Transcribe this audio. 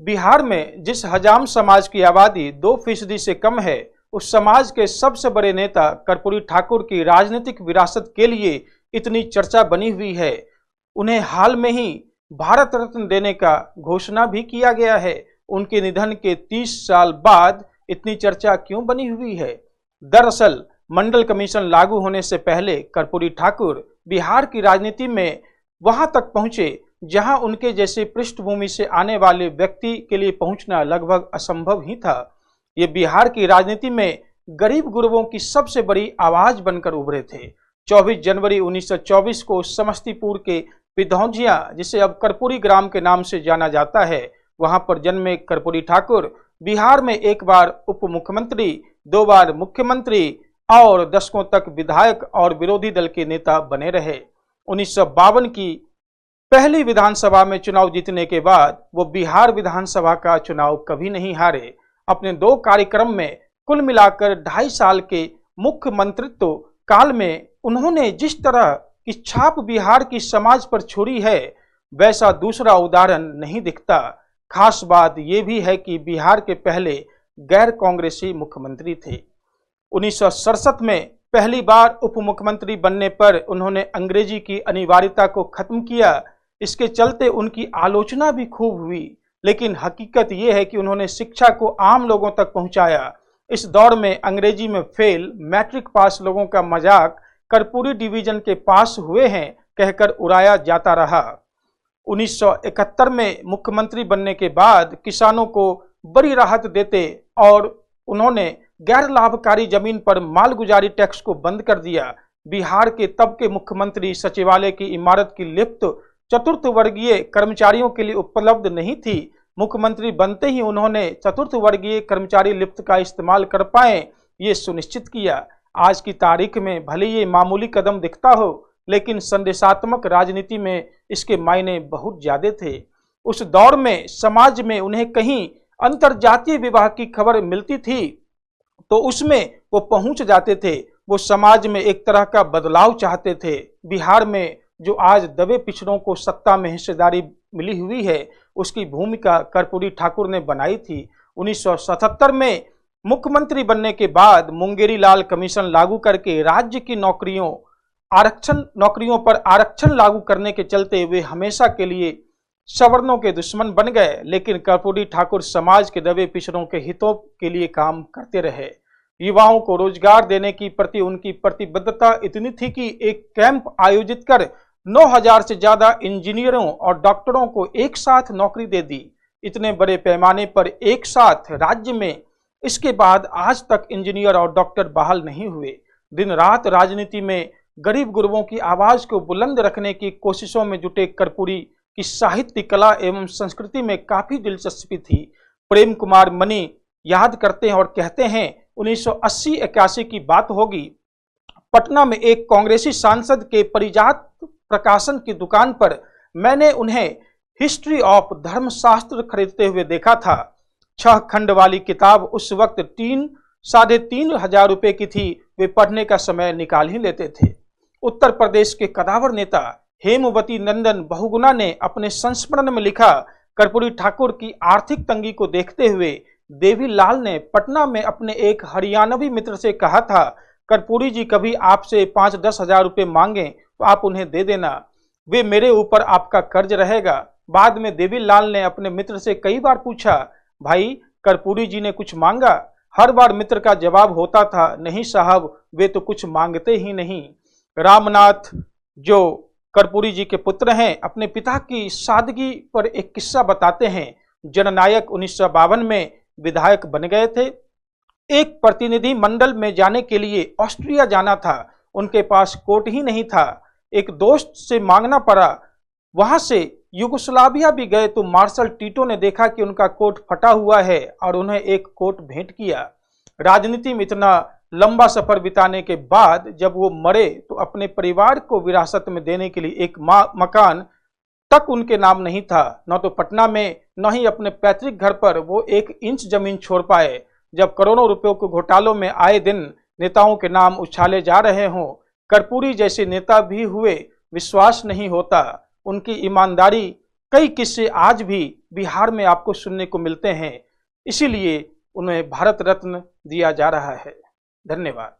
बिहार में जिस हजाम समाज की आबादी 2% से कम है, उस समाज के सबसे बड़े नेता कर्पूरी ठाकुर की राजनीतिक विरासत के लिए इतनी चर्चा बनी हुई है। उन्हें हाल में ही भारत रत्न देने का घोषणा भी किया गया है। उनके निधन के 30 साल बाद इतनी चर्चा क्यों बनी हुई है? दरअसल मंडल कमीशन लागू होने से पहले कर्पूरी ठाकुर बिहार की राजनीति में वहां तक पहुंचे जहां उनके जैसे पृष्ठभूमि से आने वाले व्यक्ति के लिए पहुंचना लगभग असंभव ही था। ये बिहार की राजनीति में गरीब गुरबों की सबसे बड़ी आवाज बनकर उभरे थे। 24 जनवरी 1924 को समस्तीपुर के पिधौंझिया, जिसे अब कर्पूरी ग्राम के नाम से जाना जाता है, वहां पर जन्मे कर्पूरी ठाकुर बिहार में एक बार उप मुख्यमंत्री, 2 बार मुख्यमंत्री और दशकों तक विधायक और विरोधी दल के नेता बने रहे। 1952 की पहली विधानसभा में चुनाव जीतने के बाद वो बिहार विधानसभा का चुनाव कभी नहीं हारे। अपने 2 कार्यक्रम में कुल मिलाकर 2.5 साल के मुख्यमंत्रित्व काल में उन्होंने जिस तरह की छाप बिहार की समाज पर छोड़ी है, वैसा दूसरा उदाहरण नहीं दिखता। खास बात यह भी है कि बिहार के पहले गैर कांग्रेसी मुख्यमंत्री थे। 1967 में पहली बार उप मुख्यमंत्री बनने पर उन्होंने अंग्रेजी की अनिवार्यता को खत्म किया। इसके चलते उनकी आलोचना भी खूब हुई, लेकिन हकीकत यह है कि उन्होंने शिक्षा को आम लोगों तक पहुंचाया। इस दौर में अंग्रेजी में फेल, मैट्रिक पास लोगों का मजाक कर्पूरी डिवीजन के पास हुए हैं कहकर उड़ाया जाता रहा। 1971 में मुख्यमंत्री बनने के बाद किसानों को बड़ी राहत देते और उन्होंने गैर लाभकारी जमीन पर मालगुजारी टैक्स को बंद कर दिया। बिहार के तब के मुख्यमंत्री सचिवालय की इमारत की लिफ्ट चतुर्थ वर्गीय कर्मचारियों के लिए उपलब्ध नहीं थी। मुख्यमंत्री बनते ही उन्होंने चतुर्थ वर्गीय कर्मचारी लिफ्ट का इस्तेमाल कर पाए, ये सुनिश्चित किया। आज की तारीख में भले ये मामूली कदम दिखता हो, लेकिन संदेशात्मक राजनीति में इसके मायने बहुत ज्यादा थे। उस दौर में समाज में उन्हें कहीं अंतरजातीय विवाह की खबर मिलती थी तो उसमें वो पहुंच जाते थे। वो समाज में एक तरह का बदलाव चाहते थे। बिहार में जो आज दबे पिछड़ों को सत्ता में हिस्सेदारी मिली हुई है, उसकी भूमिका कर्पूरी ठाकुर ने बनाई थी। 1977 में मुख्यमंत्री बनने के बाद मुंगेरी लाल कमीशन लागू करके राज्य की नौकरियों पर आरक्षण लागू करने के चलते वे हमेशा के लिए सवर्णों के दुश्मन बन गए। लेकिन कर्पूरी ठाकुर समाज के दबे पिछड़ों के हितों के लिए काम करते रहे। युवाओं को रोजगार देने की प्रति उनकी प्रतिबद्धता इतनी थी कि एक कैंप आयोजित कर 9000 से ज्यादा इंजीनियरों और डॉक्टरों को एक साथ नौकरी दे दी। इतने बड़े पैमाने पर एक साथ राज्य में इसके बाद आज तक इंजीनियर और डॉक्टर बहाल नहीं हुए। दिन रात राजनीति में गरीब गुरबों की आवाज को बुलंद रखने की कोशिशों में जुटे कर्पूरी की साहित्य, कला एवं संस्कृति में काफी दिलचस्पी थी। प्रेम कुमार मनी याद करते हैं और कहते हैं, 1980-81 की बात होगी। पटना में एक कांग्रेसी सांसद के परिजात प्रकाशन की दुकान पर मैंने उन्हें हिस्ट्री ऑफ धर्मशास्त्र खरीदते हुए देखा था। 6 खंड वाली किताब उस वक्त 3-3.5 हजार रुपए की थी। वे पढ़ने का समय निकाल ही लेते थे। उत्तर प्रदेश के कदावर नेता हेमवती नंदन बहुगुणा ने अपने संस्मरण में लिखा, कर्पूरी ठाकुर की आर्थिक तंगी को देखते हुए देवीलाल ने पटना में अपने एक हरियाणवी मित्र से कहा था, कर्पूरी जी कभी आपसे 5-10 हजार रुपये मांगे तो आप उन्हें दे देना, वे मेरे ऊपर आपका कर्ज रहेगा। बाद में देवीलाल ने अपने मित्र से कई बार पूछा, भाई कर्पूरी जी ने कुछ मांगा? हर बार मित्र का जवाब होता था, नहीं साहब, वे तो कुछ मांगते ही नहीं। रामनाथ, जो कर्पूरी जी के पुत्र हैं, अपने पिता की सादगी पर एक किस्सा बताते हैं। जननायक 1952 में विधायक बन गए थे। एक प्रतिनिधि मंडल में जाने के लिए ऑस्ट्रिया जाना था। उनके पास कोट ही नहीं था। एक दोस्त से मांगना पड़ा। वहां से युगोस्लाविया भी गए तो मार्शल टीटो ने देखा कि उनका कोट फटा हुआ है और उन्हें एक कोट भेंट किया। राजनीति में इतना लंबा सफर बिताने के बाद जब वो मरे तो अपने परिवार को विरासत में देने के लिए एक मकान तक उनके नाम नहीं था। न तो पटना में न ही अपने पैतृक घर पर वो 1 इंच जमीन छोड़ पाए। जब करोड़ों रुपयों के घोटालों में आए दिन नेताओं के नाम उछाले जा रहे हों, कर्पूरी जैसे नेता भी हुए, विश्वास नहीं होता। उनकी ईमानदारी कई किस्से आज भी बिहार में आपको सुनने को मिलते हैं, इसीलिए उन्हें भारत रत्न दिया जा रहा है। धन्यवाद।